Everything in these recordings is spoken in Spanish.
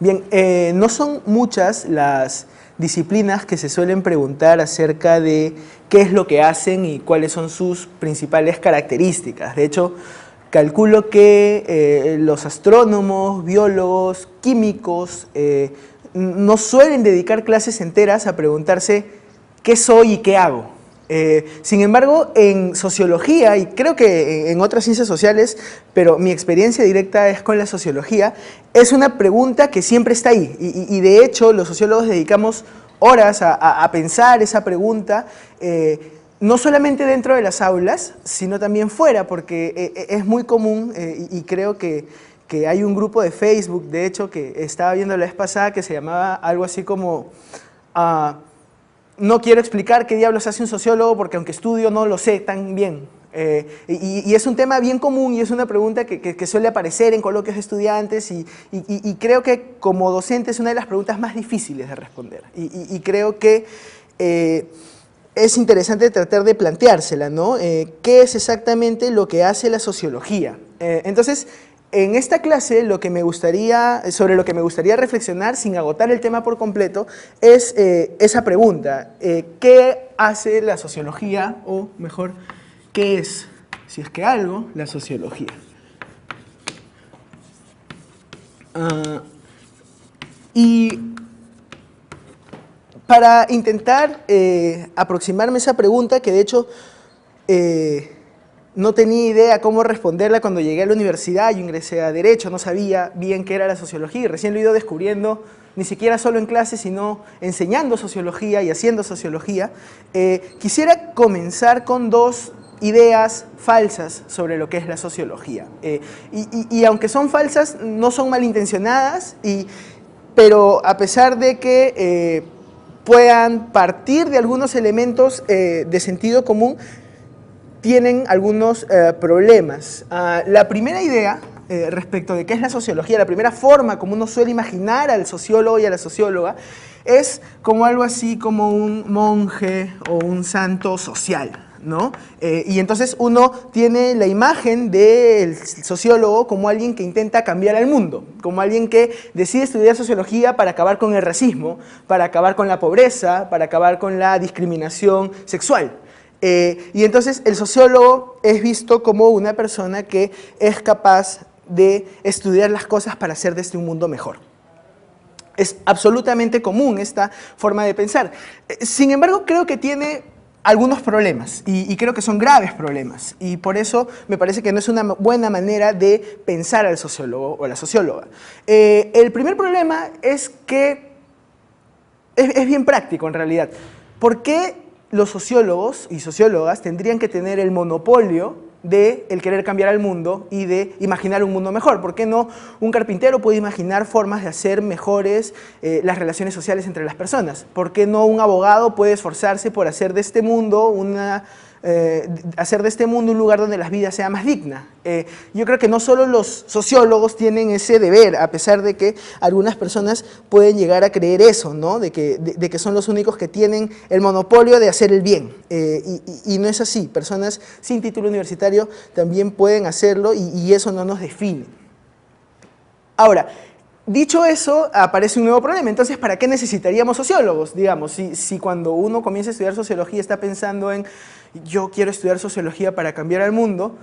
Bien, no son muchas las disciplinas que se suelen preguntar acerca de qué es lo que hacen y cuáles son sus principales características. De hecho, calculo que los astrónomos, biólogos, químicos no suelen dedicar clases enteras a preguntarse qué soy y qué hago. Sin embargo, en sociología, y creo que en otras ciencias sociales, pero mi experiencia directa es con la sociología, es una pregunta que siempre está ahí. Y de hecho, los sociólogos dedicamos horas a pensar esa pregunta, no solamente dentro de las aulas, sino también fuera, porque es muy común, y creo que hay un grupo de Facebook, de hecho, que estaba viendo la vez pasada, que se llamaba algo así como... no quiero explicar qué diablos hace un sociólogo porque aunque estudio no lo sé tan bien. Y es un tema bien común y es una pregunta que suele aparecer en coloquios de estudiantes y creo que como docente es una de las preguntas más difíciles de responder. Y creo que es interesante tratar de planteársela, ¿no? ¿Qué es exactamente lo que hace la sociología? Entonces, en esta clase sobre lo que me gustaría reflexionar sin agotar el tema por completo es esa pregunta, ¿qué hace la sociología? O mejor, ¿qué es, si es que algo, la sociología? Y para intentar aproximarme a esa pregunta, que de hecho no tenía idea cómo responderla cuando llegué a la universidad, yo ingresé a Derecho, no sabía bien qué era la sociología y recién lo he ido descubriendo, ni siquiera solo en clase, sino enseñando sociología y haciendo sociología. Quisiera comenzar con dos ideas falsas sobre lo que es la sociología. Y aunque son falsas, no son malintencionadas, pero a pesar de que puedan partir de algunos elementos de sentido común, tienen algunos problemas. La primera idea respecto de qué es la sociología, la primera forma como uno suele imaginar al sociólogo y a la socióloga, es como algo así como un monje o un santo social, ¿no? Y entonces uno tiene la imagen del sociólogo como alguien que intenta cambiar al mundo, como alguien que decide estudiar sociología para acabar con el racismo, para acabar con la pobreza, para acabar con la discriminación sexual. Y entonces el sociólogo es visto como una persona que es capaz de estudiar las cosas para hacer de este un mundo mejor. Es absolutamente común esta forma de pensar. Sin embargo, creo que tiene algunos problemas y creo que son graves problemas y por eso me parece que no es una buena manera de pensar al sociólogo o a la socióloga. El primer problema es que es bien práctico en realidad. ¿Por qué los sociólogos y sociólogas tendrían que tener el monopolio de el querer cambiar al mundo y de imaginar un mundo mejor? ¿Por qué no un carpintero puede imaginar formas de hacer mejores las relaciones sociales entre las personas? ¿Por qué no un abogado puede esforzarse por hacer de este mundo un lugar donde la vida sea más digna? Yo creo que no solo los sociólogos tienen ese deber, a pesar de que algunas personas pueden llegar a creer eso, ¿no? de que son los únicos que tienen el monopolio de hacer el bien. Y no es así. Personas sin título universitario también pueden hacerlo y eso no nos define. Ahora, dicho eso, aparece un nuevo problema. Entonces, ¿para qué necesitaríamos sociólogos? Digamos, si cuando uno comienza a estudiar sociología está pensando en yo quiero estudiar sociología para cambiar al mundo,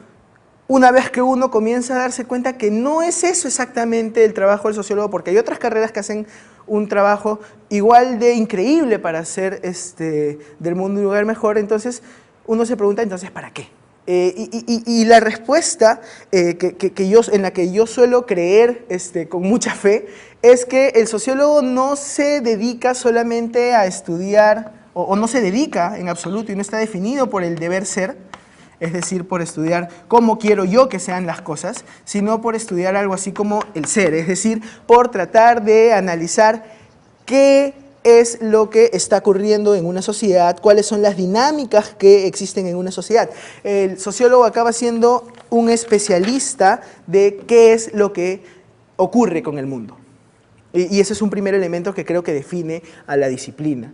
una vez que uno comienza a darse cuenta que no es eso exactamente el trabajo del sociólogo, porque hay otras carreras que hacen un trabajo igual de increíble para hacer del mundo un lugar mejor, entonces uno se pregunta, entonces, ¿para qué? Y la respuesta en la que yo suelo creer con mucha fe es que el sociólogo no se dedica solamente a estudiar, o no se dedica en absoluto y no está definido por el deber ser, es decir, por estudiar cómo quiero yo que sean las cosas, sino por estudiar algo así como el ser, es decir, por tratar de analizar qué es lo que está ocurriendo en una sociedad, cuáles son las dinámicas que existen en una sociedad. El sociólogo acaba siendo un especialista de qué es lo que ocurre con el mundo. Y ese es un primer elemento que creo que define a la disciplina.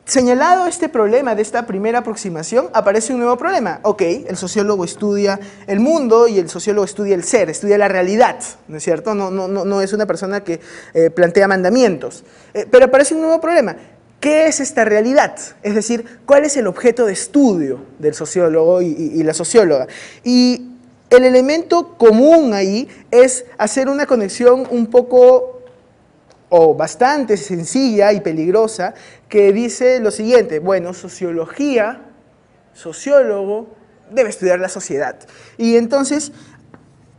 Señalado este problema de esta primera aproximación, aparece un nuevo problema. Ok, el sociólogo estudia el mundo y el sociólogo estudia el ser, estudia la realidad, ¿no es cierto? No es una persona que plantea mandamientos. Pero aparece un nuevo problema. ¿Qué es esta realidad? Es decir, ¿cuál es el objeto de estudio del sociólogo y la socióloga? Y el elemento común ahí es hacer una conexión un poco o bastante sencilla y peligrosa, que dice lo siguiente: bueno, sociología, sociólogo, debe estudiar la sociedad. Y entonces,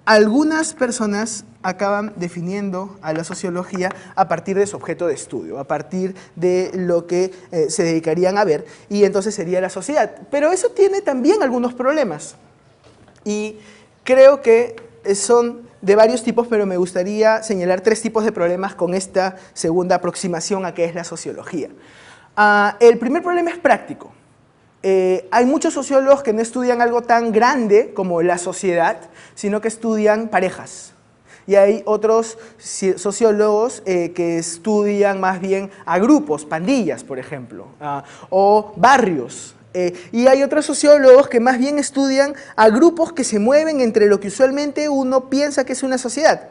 algunas personas acaban definiendo a la sociología a partir de su objeto de estudio, a partir de lo que se dedicarían a ver, y entonces sería la sociedad. Pero eso tiene también algunos problemas, y creo que son de varios tipos, pero me gustaría señalar 3 tipos de problemas con esta segunda aproximación a qué es la sociología. El primer problema es práctico. Hay muchos sociólogos que no estudian algo tan grande como la sociedad, sino que estudian parejas. Y hay otros sociólogos que estudian más bien a grupos, pandillas, por ejemplo, o barrios. Y hay otros sociólogos que más bien estudian a grupos que se mueven entre lo que usualmente uno piensa que es una sociedad.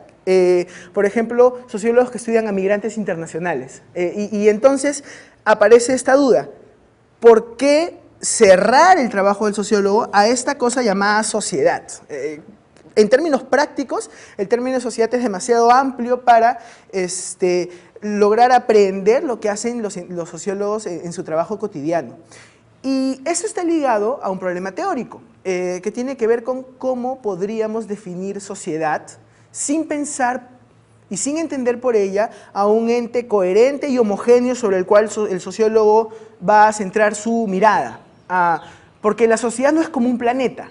Por ejemplo, sociólogos que estudian a migrantes internacionales. Y entonces aparece esta duda: ¿por qué cerrar el trabajo del sociólogo a esta cosa llamada sociedad? En términos prácticos, el término sociedad es demasiado amplio para lograr aprender lo que hacen los sociólogos en su trabajo cotidiano. Y eso está ligado a un problema teórico, que tiene que ver con cómo podríamos definir sociedad sin pensar y sin entender por ella a un ente coherente y homogéneo sobre el cual el sociólogo va a centrar su mirada. Porque la sociedad no es como un planeta,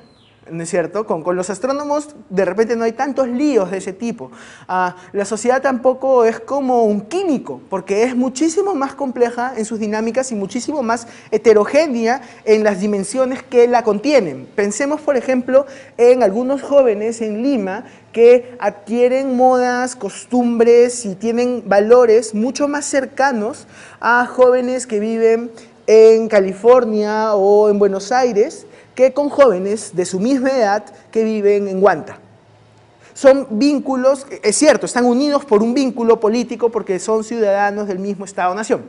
¿no es cierto? Con los astrónomos de repente no hay tantos líos de ese tipo. La sociedad tampoco es como un químico, porque es muchísimo más compleja en sus dinámicas y muchísimo más heterogénea en las dimensiones que la contienen. Pensemos, por ejemplo, en algunos jóvenes en Lima que adquieren modas, costumbres y tienen valores mucho más cercanos a jóvenes que viven en California o en Buenos Aires, que con jóvenes de su misma edad que viven en Huanta. Son vínculos, es cierto, están unidos por un vínculo político porque son ciudadanos del mismo Estado-nación.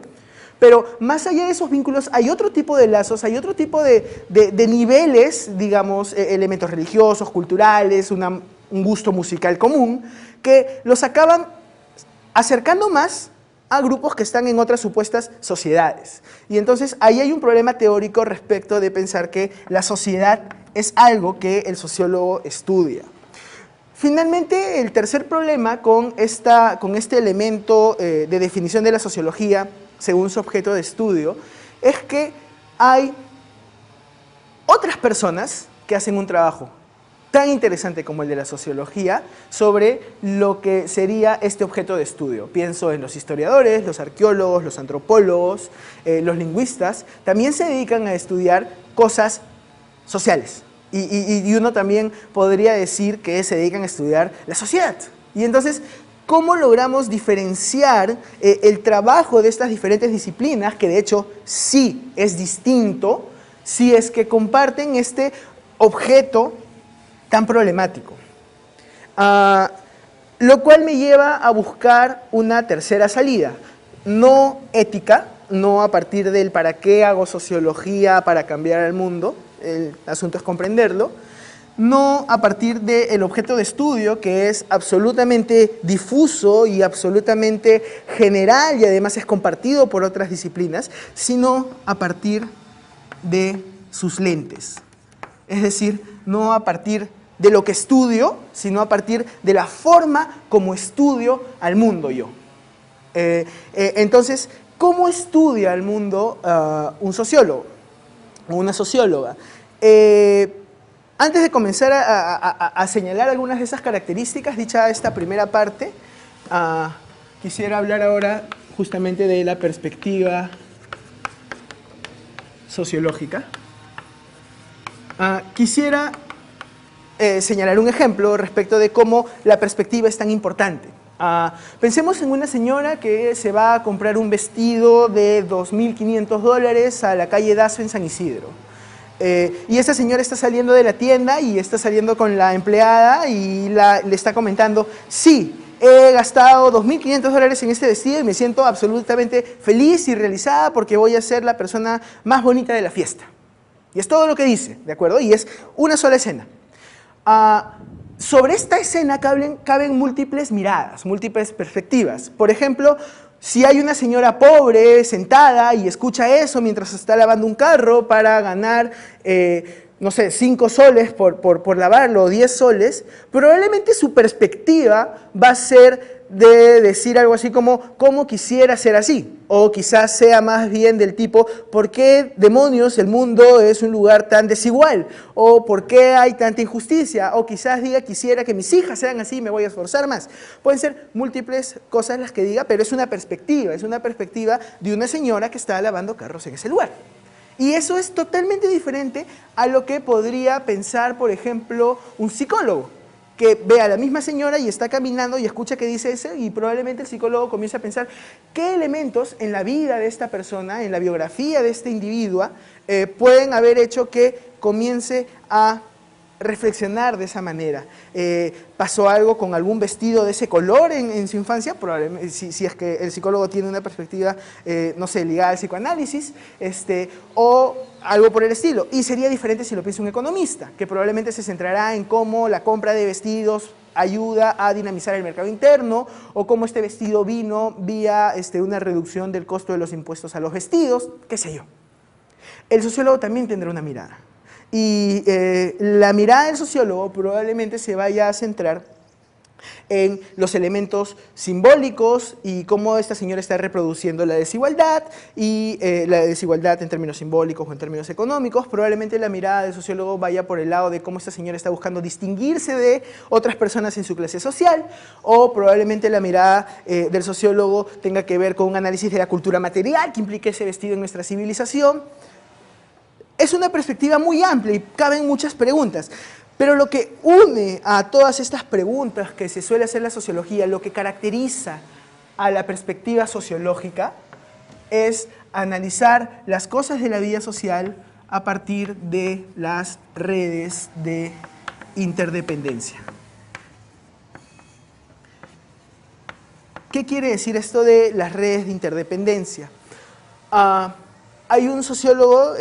Pero más allá de esos vínculos hay otro tipo de lazos, hay otro tipo de niveles, digamos, elementos religiosos, culturales, un gusto musical común, que los acaban acercando más a grupos que están en otras supuestas sociedades. Y entonces ahí hay un problema teórico respecto de pensar que la sociedad es algo que el sociólogo estudia. Finalmente, el tercer problema con este elemento de definición de la sociología según su objeto de estudio es que hay otras personas que hacen un trabajo tan interesante como el de la sociología sobre lo que sería este objeto de estudio. Pienso en los historiadores, los arqueólogos, los antropólogos, los lingüistas, también se dedican a estudiar cosas sociales. Y uno también podría decir que se dedican a estudiar la sociedad. Y entonces, ¿cómo logramos diferenciar el trabajo de estas diferentes disciplinas, que de hecho sí es distinto, si es que comparten este objeto tan problemático? Lo cual me lleva a buscar una tercera salida, no ética, no a partir del para qué hago sociología para cambiar el mundo, el asunto es comprenderlo, no a partir del objeto de estudio, que es absolutamente difuso y absolutamente general y además es compartido por otras disciplinas, sino a partir de sus lentes. Es decir, no a partir de lo que estudio, sino a partir de la forma como estudio al mundo yo. Entonces, ¿cómo estudia al mundo un sociólogo o una socióloga? Antes de comenzar a señalar algunas de esas características, dicha esta primera parte, quisiera hablar ahora justamente de la perspectiva sociológica. Quisiera señalar un ejemplo respecto de cómo la perspectiva es tan importante. Pensemos en una señora que se va a comprar un vestido de $2.500 a la calle Dazo en San Isidro. Y esta señora está saliendo de la tienda y está saliendo con la empleada y le está comentando, sí, he gastado $2.500 en este vestido y me siento absolutamente feliz y realizada porque voy a ser la persona más bonita de la fiesta. Y es todo lo que dice, ¿de acuerdo? Y es una sola escena. Sobre esta escena caben múltiples miradas, múltiples perspectivas. Por ejemplo, si hay una señora pobre sentada y escucha eso mientras está lavando un carro para ganar, no sé, 5 soles por lavarlo o 10 soles, probablemente su perspectiva va a ser de decir algo así como, ¿cómo quisiera ser así? O quizás sea más bien del tipo, ¿por qué demonios el mundo es un lugar tan desigual? O ¿por qué hay tanta injusticia? O quizás diga, quisiera que mis hijas sean así y me voy a esforzar más. Pueden ser múltiples cosas las que diga, pero es una perspectiva de una señora que está lavando carros en ese lugar. Y eso es totalmente diferente a lo que podría pensar, por ejemplo, un psicólogo, que ve a la misma señora y está caminando y escucha que dice eso y probablemente el psicólogo comienza a pensar qué elementos en la vida de esta persona, en la biografía de este individuo, pueden haber hecho que comience a reflexionar de esa manera. ¿Pasó algo con algún vestido de ese color en su infancia? Probablemente, si es que el psicólogo tiene una perspectiva, no sé, ligada al psicoanálisis, o algo por el estilo. Y sería diferente si lo piensa un economista, que probablemente se centrará en cómo la compra de vestidos ayuda a dinamizar el mercado interno, o cómo este vestido vino vía una reducción del costo de los impuestos a los vestidos, qué sé yo. El sociólogo también tendrá una mirada. Y la mirada del sociólogo probablemente se vaya a centrar en los elementos simbólicos y cómo esta señora está reproduciendo la desigualdad, y la desigualdad en términos simbólicos o en términos económicos. Probablemente la mirada del sociólogo vaya por el lado de cómo esta señora está buscando distinguirse de otras personas en su clase social, o probablemente la mirada del sociólogo tenga que ver con un análisis de la cultura material que implique ese vestido en nuestra civilización. Es una perspectiva muy amplia y caben muchas preguntas, pero lo que une a todas estas preguntas que se suele hacer la sociología, lo que caracteriza a la perspectiva sociológica, es analizar las cosas de la vida social a partir de las redes de interdependencia. ¿Qué quiere decir esto de las redes de interdependencia? Hay un sociólogo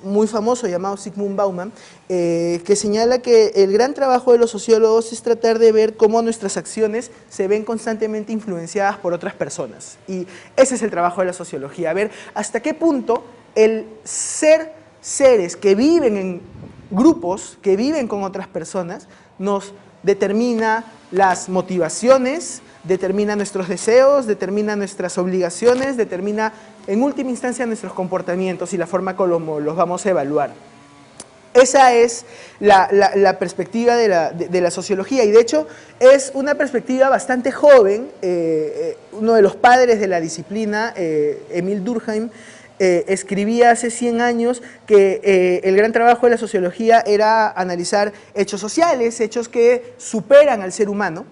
muy famoso llamado Zygmunt Bauman, que señala que el gran trabajo de los sociólogos es tratar de ver cómo nuestras acciones se ven constantemente influenciadas por otras personas. Y ese es el trabajo de la sociología, ver hasta qué punto el ser seres que viven en grupos, que viven con otras personas, nos determina las motivaciones, determina nuestros deseos, determina nuestras obligaciones, determina en última instancia nuestros comportamientos y la forma como los vamos a evaluar. Esa es la perspectiva de la sociología, y de hecho es una perspectiva bastante joven. Uno de los padres de la disciplina, Emil Durkheim, escribía hace 100 años que el gran trabajo de la sociología era analizar hechos sociales, hechos que superan al ser humano.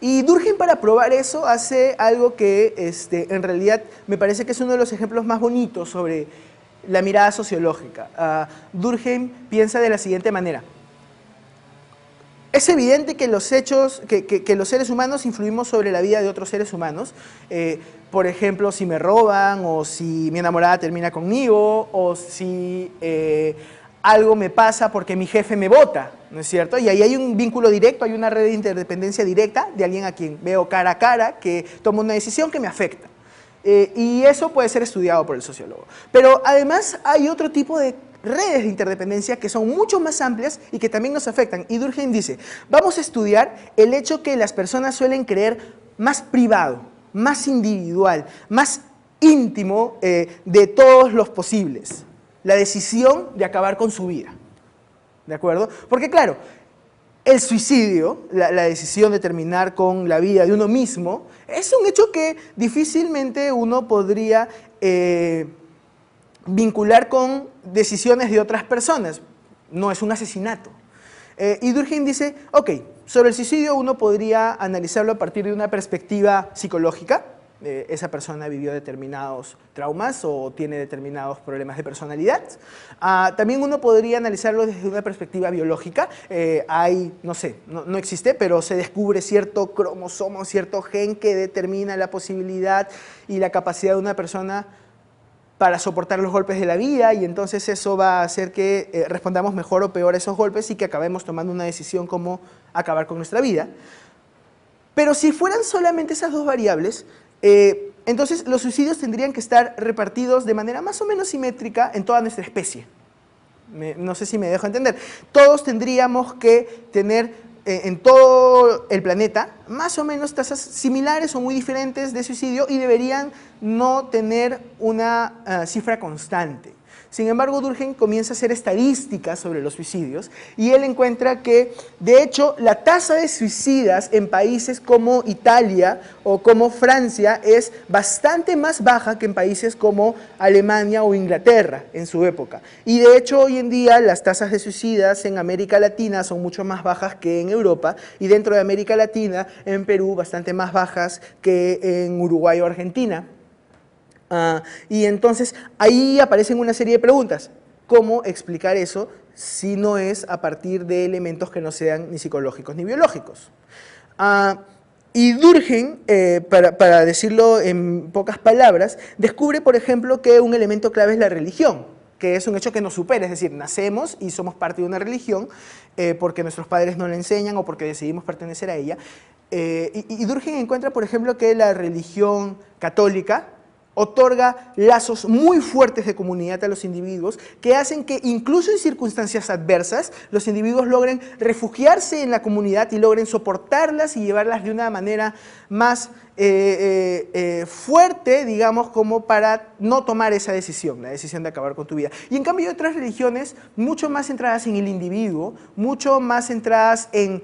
Y Durkheim, para probar eso, hace algo que en realidad me parece que es uno de los ejemplos más bonitos sobre la mirada sociológica. Durkheim piensa de la siguiente manera: es evidente que los hechos, que los seres humanos influimos sobre la vida de otros seres humanos. Por ejemplo, si me roban, o si mi enamorada termina conmigo, o si algo me pasa porque mi jefe me bota, ¿no es cierto? Y ahí hay un vínculo directo, hay una red de interdependencia directa de alguien a quien veo cara a cara, que toma una decisión que me afecta. Y eso puede ser estudiado por el sociólogo. Pero además hay otro tipo de redes de interdependencia que son mucho más amplias y que también nos afectan. Y Durkheim dice, vamos a estudiar el hecho que las personas suelen creer más privado, más individual, más íntimo de todos los posibles: la decisión de acabar con su vida, ¿de acuerdo? Porque claro, el suicidio, la decisión de terminar con la vida de uno mismo, es un hecho que difícilmente uno podría vincular con decisiones de otras personas. No es un asesinato. Y Durkheim dice, ok, sobre el suicidio uno podría analizarlo a partir de una perspectiva psicológica. Esa persona vivió determinados traumas o tiene determinados problemas de personalidad. También uno podría analizarlo desde una perspectiva biológica. No sé, no existe, pero se descubre cierto cromosoma, cierto gen que determina la posibilidad y la capacidad de una persona para soportar los golpes de la vida, y entonces eso va a hacer que respondamos mejor o peor a esos golpes y que acabemos tomando una decisión como acabar con nuestra vida. Pero si fueran solamente esas dos variables, entonces los suicidios tendrían que estar repartidos de manera más o menos simétrica en toda nuestra especie. No sé si me dejo entender. Todos tendríamos que tener en todo el planeta más o menos tasas similares o muy diferentes de suicidio y deberían no tener una cifra constante. Sin embargo, Durkheim comienza a hacer estadísticas sobre los suicidios y él encuentra que, de hecho, la tasa de suicidas en países como Italia o como Francia es bastante más baja que en países como Alemania o Inglaterra en su época. Y de hecho, hoy en día las tasas de suicidas en América Latina son mucho más bajas que en Europa, y dentro de América Latina, en Perú, bastante más bajas que en Uruguay o Argentina. Y entonces ahí aparecen una serie de preguntas. ¿Cómo explicar eso si no es a partir de elementos que no sean ni psicológicos ni biológicos? Y Durkheim, para decirlo en pocas palabras, descubre, por ejemplo, que un elemento clave es la religión, que es un hecho que nos supera, es decir, nacemos y somos parte de una religión porque nuestros padres nos la enseñan o porque decidimos pertenecer a ella. Y Durkheim encuentra, por ejemplo, que la religión católica otorga lazos muy fuertes de comunidad a los individuos que hacen que incluso en circunstancias adversas los individuos logren refugiarse en la comunidad y logren soportarlas y llevarlas de una manera más fuerte, digamos, como para no tomar esa decisión, la decisión de acabar con tu vida. Y en cambio hay otras religiones mucho más centradas en el individuo, mucho más centradas en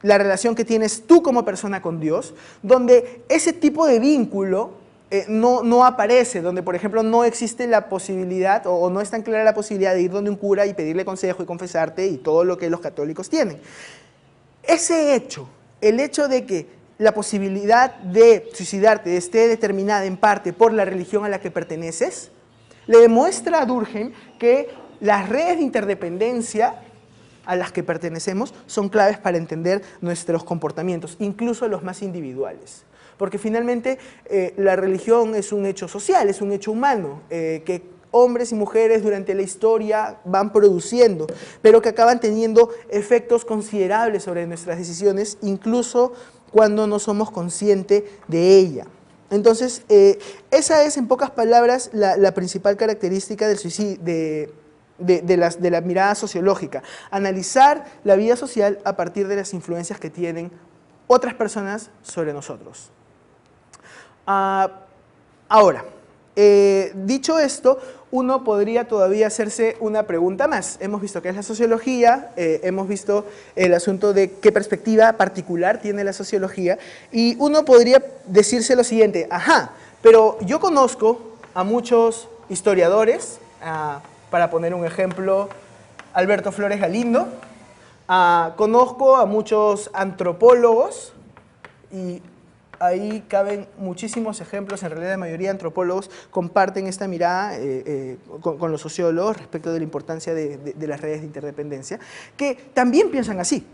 la relación que tienes tú como persona con Dios, donde ese tipo de vínculo no aparece, donde por ejemplo no existe la posibilidad o no es tan clara la posibilidad de ir donde un cura y pedirle consejo y confesarte y todo lo que los católicos tienen. Ese hecho, el hecho de que la posibilidad de suicidarte esté determinada en parte por la religión a la que perteneces, le demuestra a Durkheim que las redes de interdependencia a las que pertenecemos son claves para entender nuestros comportamientos, incluso los más individuales. Porque finalmente la religión es un hecho social, es un hecho humano, que hombres y mujeres durante la historia van produciendo, pero que acaban teniendo efectos considerables sobre nuestras decisiones, incluso cuando no somos conscientes de ella. Entonces, esa es en pocas palabras la principal característica del suicidio, de la mirada sociológica, analizar la vida social a partir de las influencias que tienen otras personas sobre nosotros. Ahora, dicho esto, uno podría todavía hacerse una pregunta más. Hemos visto qué es la sociología, hemos visto el asunto de qué perspectiva particular tiene la sociología, y uno podría decirse lo siguiente: ajá, pero yo conozco a muchos historiadores, para poner un ejemplo, Alberto Flores Galindo, conozco a muchos antropólogos, y ahí caben muchísimos ejemplos. En realidad la mayoría de antropólogos comparten esta mirada con los sociólogos respecto de la importancia de las redes de interdependencia, que también piensan así.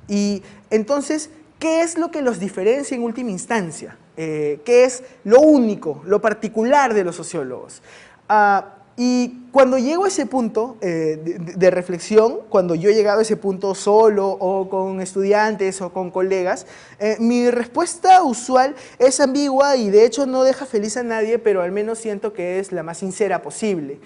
Y entonces, ¿qué es lo que los diferencia en última instancia? ¿Qué es lo único, lo particular de los sociólogos? Y cuando llego a ese punto de reflexión, cuando yo he llegado a ese punto solo o con estudiantes o con colegas, mi respuesta usual es ambigua y de hecho no deja feliz a nadie, pero al menos siento que es la más sincera posible.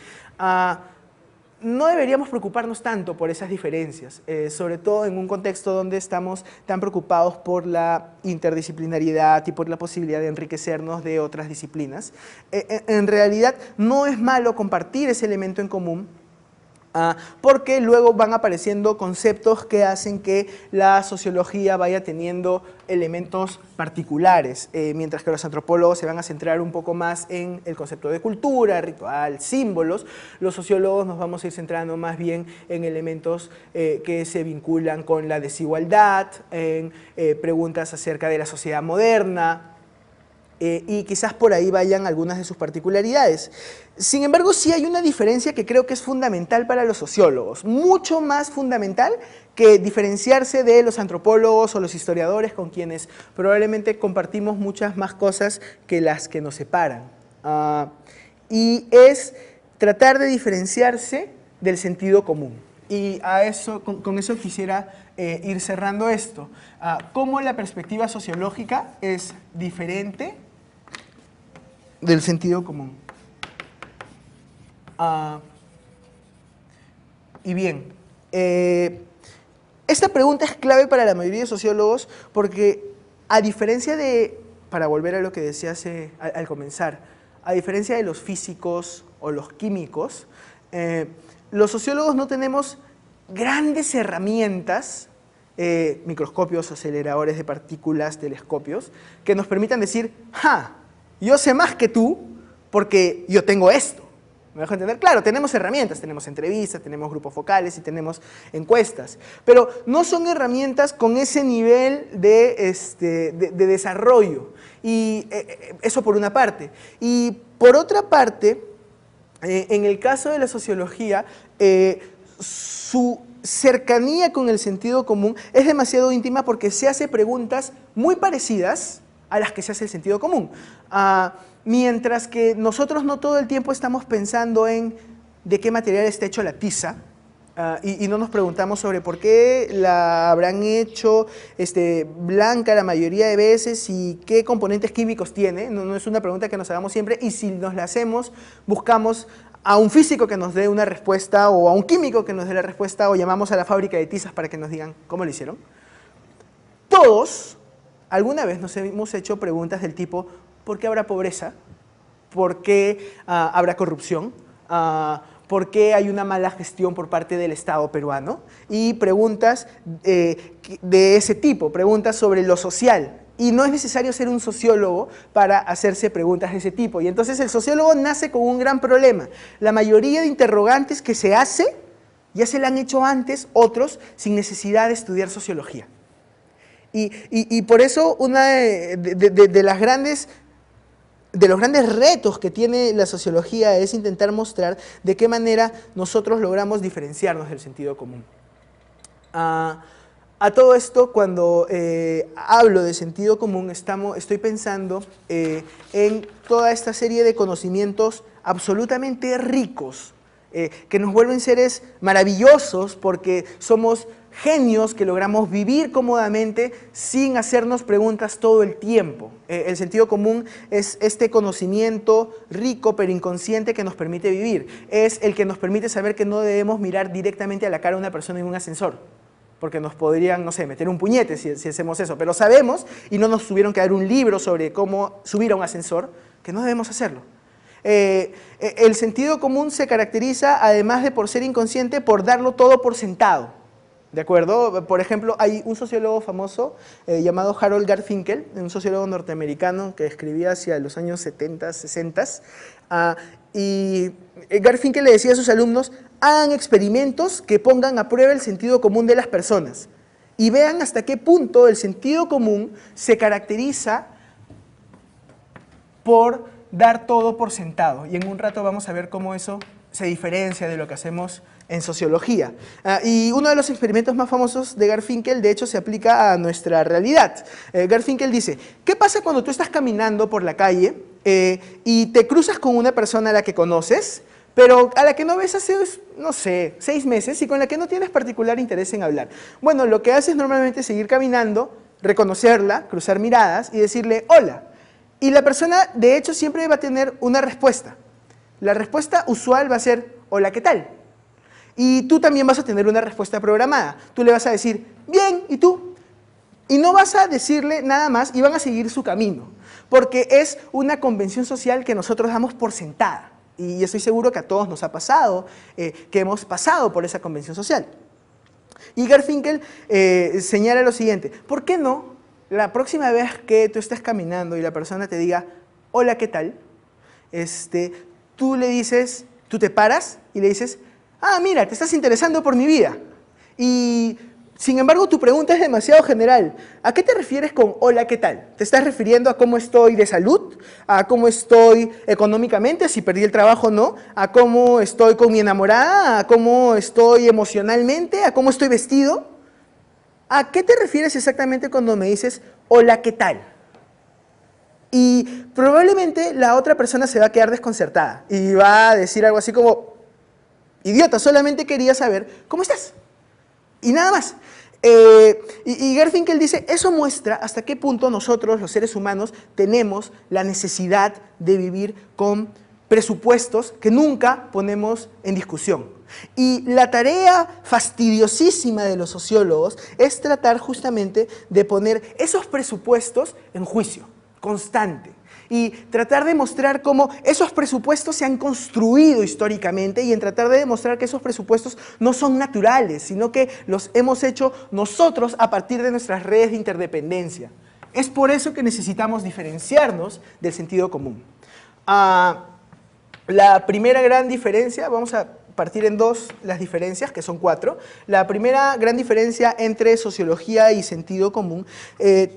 No deberíamos preocuparnos tanto por esas diferencias, sobre todo en un contexto donde estamos tan preocupados por la interdisciplinariedad y por la posibilidad de enriquecernos de otras disciplinas. En realidad no es malo compartir ese elemento en común, Porque luego van apareciendo conceptos que hacen que la sociología vaya teniendo elementos particulares, mientras que los antropólogos se van a centrar un poco más en el concepto de cultura, ritual, símbolos. Los sociólogos nos vamos a ir centrando más bien en elementos que se vinculan con la desigualdad, en preguntas acerca de la sociedad moderna, y quizás por ahí vayan algunas de sus particularidades. Sin embargo, sí hay una diferencia que creo que es fundamental para los sociólogos, mucho más fundamental que diferenciarse de los antropólogos o los historiadores con quienes probablemente compartimos muchas más cosas que las que nos separan. Y es tratar de diferenciarse del sentido común. Y a eso, con eso quisiera ir cerrando esto. Cómo la perspectiva sociológica es diferente del sentido común. Y bien, esta pregunta es clave para la mayoría de sociólogos porque, a diferencia de, para volver a lo que decía al comenzar, a diferencia de los físicos o los químicos, los sociólogos no tenemos grandes herramientas, microscopios, aceleradores de partículas, telescopios, que nos permitan decir, yo sé más que tú porque yo tengo esto. ¿Me dejo entender? Claro, tenemos herramientas, tenemos entrevistas, tenemos grupos focales y tenemos encuestas, pero no son herramientas con ese nivel de desarrollo. Y eso por una parte. Y por otra parte, en el caso de la sociología, su cercanía con el sentido común es demasiado íntima porque se hace preguntas muy parecidas a las que se hace el sentido común. Mientras que nosotros no todo el tiempo estamos pensando en de qué material está hecho la tiza, y no nos preguntamos sobre por qué la habrán hecho blanca la mayoría de veces y qué componentes químicos tiene. No es una pregunta que nos hagamos siempre, y si nos la hacemos, buscamos a un físico que nos dé una respuesta o a un químico que nos dé la respuesta, o llamamos a la fábrica de tizas para que nos digan cómo lo hicieron. Todos alguna vez nos hemos hecho preguntas del tipo, ¿por qué habrá pobreza? ¿Por qué habrá corrupción? ¿Por qué hay una mala gestión por parte del Estado peruano? Y preguntas de ese tipo, preguntas sobre lo social. Y no es necesario ser un sociólogo para hacerse preguntas de ese tipo. Y entonces el sociólogo nace con un gran problema. La mayoría de interrogantes que se hace, ya se la han hecho antes otros sin necesidad de estudiar sociología. Y por eso uno de los grandes retos que tiene la sociología es intentar mostrar de qué manera nosotros logramos diferenciarnos del sentido común. A todo esto, cuando hablo de sentido común, estoy pensando en toda esta serie de conocimientos absolutamente ricos, que nos vuelven seres maravillosos porque somos genios que logramos vivir cómodamente sin hacernos preguntas todo el tiempo. El sentido común es este conocimiento rico pero inconsciente que nos permite vivir. Es el que nos permite saber que no debemos mirar directamente a la cara a una persona en un ascensor, porque nos podrían, no sé, meter un puñete si hacemos eso. Pero sabemos, y no nos tuvieron que dar un libro sobre cómo subir a un ascensor, que no debemos hacerlo. El sentido común se caracteriza, además de por ser inconsciente, por darlo todo por sentado. ¿De acuerdo? Por ejemplo, hay un sociólogo famoso llamado Harold Garfinkel, un sociólogo norteamericano que escribía hacia los años 70, 60, y Garfinkel le decía a sus alumnos, hagan experimentos que pongan a prueba el sentido común de las personas y vean hasta qué punto el sentido común se caracteriza por dar todo por sentado. Y en un rato vamos a ver cómo eso se diferencia de lo que hacemos en sociología. Y uno de los experimentos más famosos de Garfinkel, de hecho, se aplica a nuestra realidad. Garfinkel dice, ¿qué pasa cuando tú estás caminando por la calle y te cruzas con una persona a la que conoces, pero a la que no ves hace, no sé, 6 meses y con la que no tienes particular interés en hablar? Bueno, lo que haces normalmente es seguir caminando, reconocerla, cruzar miradas y decirle hola. Y la persona, de hecho, siempre va a tener una respuesta. La respuesta usual va a ser hola, ¿qué tal? Y tú también vas a tener una respuesta programada. Tú le vas a decir, bien, ¿y tú? Y no vas a decirle nada más y van a seguir su camino, porque es una convención social que nosotros damos por sentada. Y estoy seguro que a todos nos ha pasado, que hemos pasado por esa convención social. Y Garfinkel señala lo siguiente: ¿por qué no la próxima vez que tú estés caminando y la persona te diga, hola, ¿qué tal? Tú le dices, tú te paras y le dices, ah, mira, te estás interesando por mi vida. Y sin embargo, tu pregunta es demasiado general. ¿A qué te refieres con hola, qué tal? ¿Te estás refiriendo a cómo estoy de salud? ¿A cómo estoy económicamente, si perdí el trabajo o no? ¿A cómo estoy con mi enamorada? ¿A cómo estoy emocionalmente? ¿A cómo estoy vestido? ¿A qué te refieres exactamente cuando me dices hola, qué tal? Y probablemente la otra persona se va a quedar desconcertada y va a decir algo así como, idiota, solamente quería saber cómo estás. Y nada más. Y Garfinkel dice, eso muestra hasta qué punto nosotros, los seres humanos, tenemos la necesidad de vivir con presupuestos que nunca ponemos en discusión. Y la tarea fastidiosísima de los sociólogos es tratar justamente de poner esos presupuestos en juicio constante y tratar de mostrar cómo esos presupuestos se han construido históricamente y en tratar de demostrar que esos presupuestos no son naturales, sino que los hemos hecho nosotros a partir de nuestras redes de interdependencia. Es por eso que necesitamos diferenciarnos del sentido común. La primera gran diferencia, vamos a partir en dos las diferencias, que son cuatro. La primera gran diferencia entre sociología y sentido común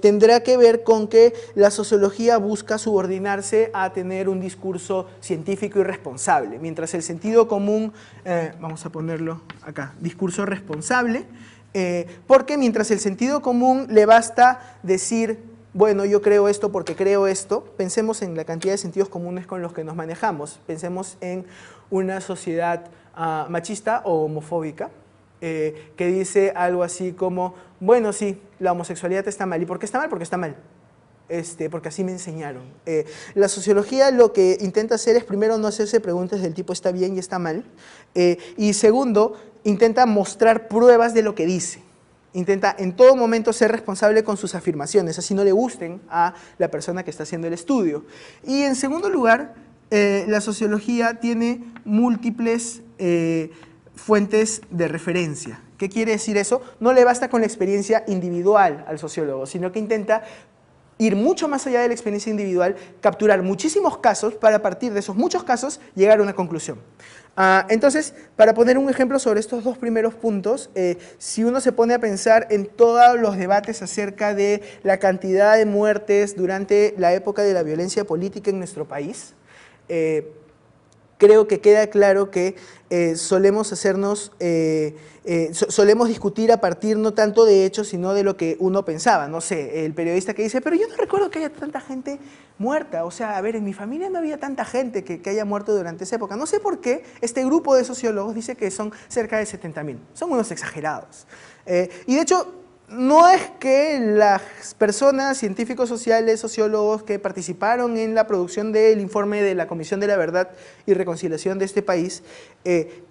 tendrá que ver con que la sociología busca subordinarse a tener un discurso científico y responsable, mientras el sentido común, vamos a ponerlo acá, discurso responsable, porque mientras el sentido común le basta decir, bueno, yo creo esto porque creo esto, pensemos en la cantidad de sentidos comunes con los que nos manejamos, pensemos en una sociedad machista o homofóbica, que dice algo así como, bueno, sí, la homosexualidad está mal. ¿Y por qué está mal? Porque está mal. Porque así me enseñaron. La sociología lo que intenta hacer es, primero, no hacerse preguntas del tipo está bien y está mal, y segundo, intenta mostrar pruebas de lo que dice. Intenta en todo momento ser responsable con sus afirmaciones, así no le gusten a la persona que está haciendo el estudio. Y en segundo lugar, la sociología tiene múltiples fuentes de referencia. ¿Qué quiere decir eso? No le basta con la experiencia individual al sociólogo, sino que intenta ir mucho más allá de la experiencia individual, capturar muchísimos casos para a partir de esos muchos casos llegar a una conclusión. Entonces, para poner un ejemplo sobre estos dos primeros puntos, si uno se pone a pensar en todos los debates acerca de la cantidad de muertes durante la época de la violencia política en nuestro país, creo que queda claro que solemos discutir a partir no tanto de hechos, sino de lo que uno pensaba. No sé, el periodista que dice, pero yo no recuerdo que haya tanta gente muerta. O sea, a ver, en mi familia no había tanta gente que haya muerto durante esa época. No sé por qué este grupo de sociólogos dice que son cerca de 70.000. Son unos exagerados. Y de hecho, no es que las personas, científicos sociales, sociólogos que participaron en la producción del informe de la Comisión de la Verdad y Reconciliación de este país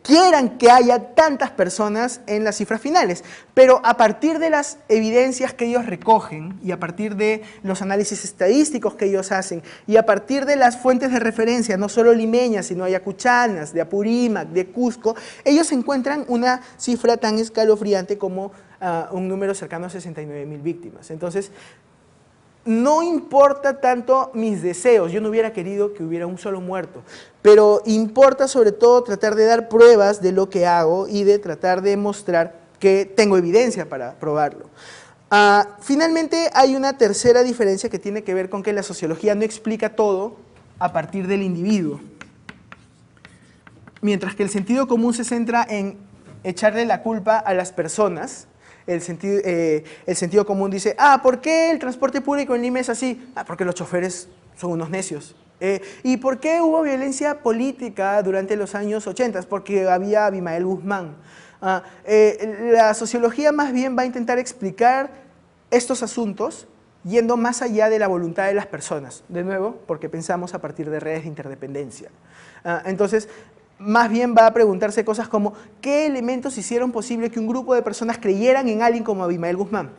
quieran que haya tantas personas en las cifras finales, pero a partir de las evidencias que ellos recogen y a partir de los análisis estadísticos que ellos hacen y a partir de las fuentes de referencia, no solo limeñas, sino ayacuchanas, de Apurímac, de Cusco, ellos encuentran una cifra tan escalofriante como un número cercano a 69.000 víctimas. Entonces, no importa tanto mis deseos, yo no hubiera querido que hubiera un solo muerto, pero importa sobre todo tratar de dar pruebas de lo que hago y de tratar de mostrar que tengo evidencia para probarlo. Finalmente, hay una tercera diferencia que tiene que ver con que la sociología no explica todo a partir del individuo, mientras que el sentido común se centra en echarle la culpa a las personas. El sentido común dice, ¿por qué el transporte público en Lima es así? Porque los choferes son unos necios. ¿Y por qué hubo violencia política durante los años 80? Porque había Abimael Guzmán. La sociología más bien va a intentar explicar estos asuntos yendo más allá de la voluntad de las personas. De nuevo, porque pensamos a partir de redes de interdependencia. Entonces, más bien va a preguntarse cosas como ¿qué elementos hicieron posible que un grupo de personas creyeran en alguien como Abimael Guzmán?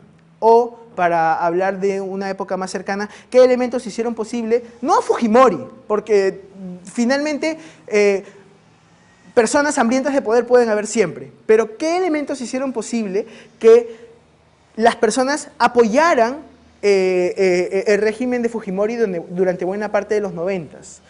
o para hablar de una época más cercana, qué elementos hicieron posible, no a Fujimori, porque finalmente personas hambrientas de poder pueden haber siempre, pero qué elementos hicieron posible que las personas apoyaran el régimen de Fujimori durante buena parte de los 90s.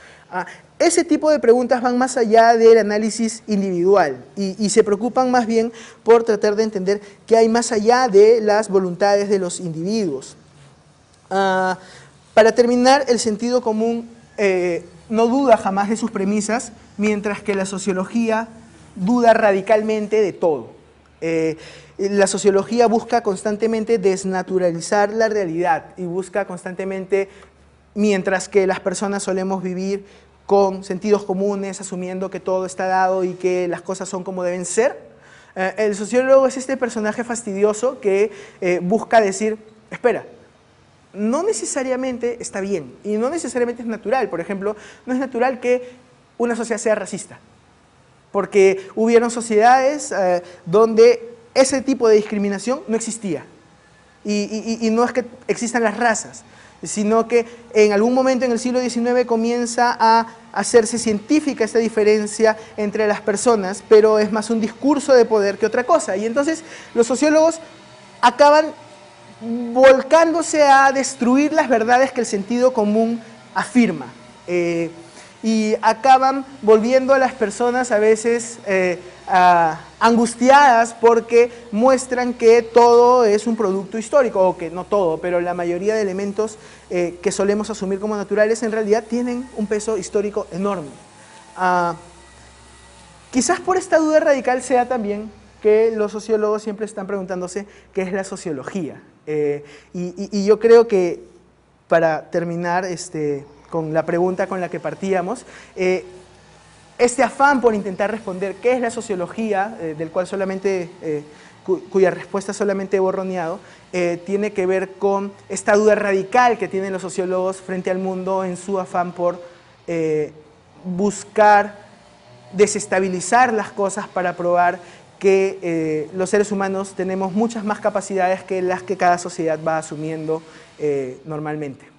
Ese tipo de preguntas van más allá del análisis individual y se preocupan más bien por tratar de entender qué hay más allá de las voluntades de los individuos. Para terminar, el sentido común no duda jamás de sus premisas, mientras que la sociología duda radicalmente de todo. La sociología busca constantemente desnaturalizar la realidad y busca constantemente, mientras que las personas solemos vivir con sentidos comunes, asumiendo que todo está dado y que las cosas son como deben ser, el sociólogo es este personaje fastidioso que busca decir, espera, no necesariamente está bien y no necesariamente es natural. Por ejemplo, no es natural que una sociedad sea racista, porque hubieron sociedades donde ese tipo de discriminación no existía. Y no es que existan las razas, sino que en algún momento en el siglo XIX comienza a hacerse científica esta diferencia entre las personas, pero es más un discurso de poder que otra cosa. Y entonces los sociólogos acaban volcándose a destruir las verdades que el sentido común afirma. Y acaban volviendo a las personas a veces angustiadas porque muestran que todo es un producto histórico, o que no todo, pero la mayoría de elementos que solemos asumir como naturales en realidad tienen un peso histórico enorme. Quizás por esta duda radical sea también que los sociólogos siempre están preguntándose qué es la sociología. Y yo creo que, para terminar con la pregunta con la que partíamos, este afán por intentar responder qué es la sociología, del cual solamente, cuya respuesta solamente he borroneado, tiene que ver con esta duda radical que tienen los sociólogos frente al mundo en su afán por buscar desestabilizar las cosas para probar que los seres humanos tenemos muchas más capacidades que las que cada sociedad va asumiendo normalmente.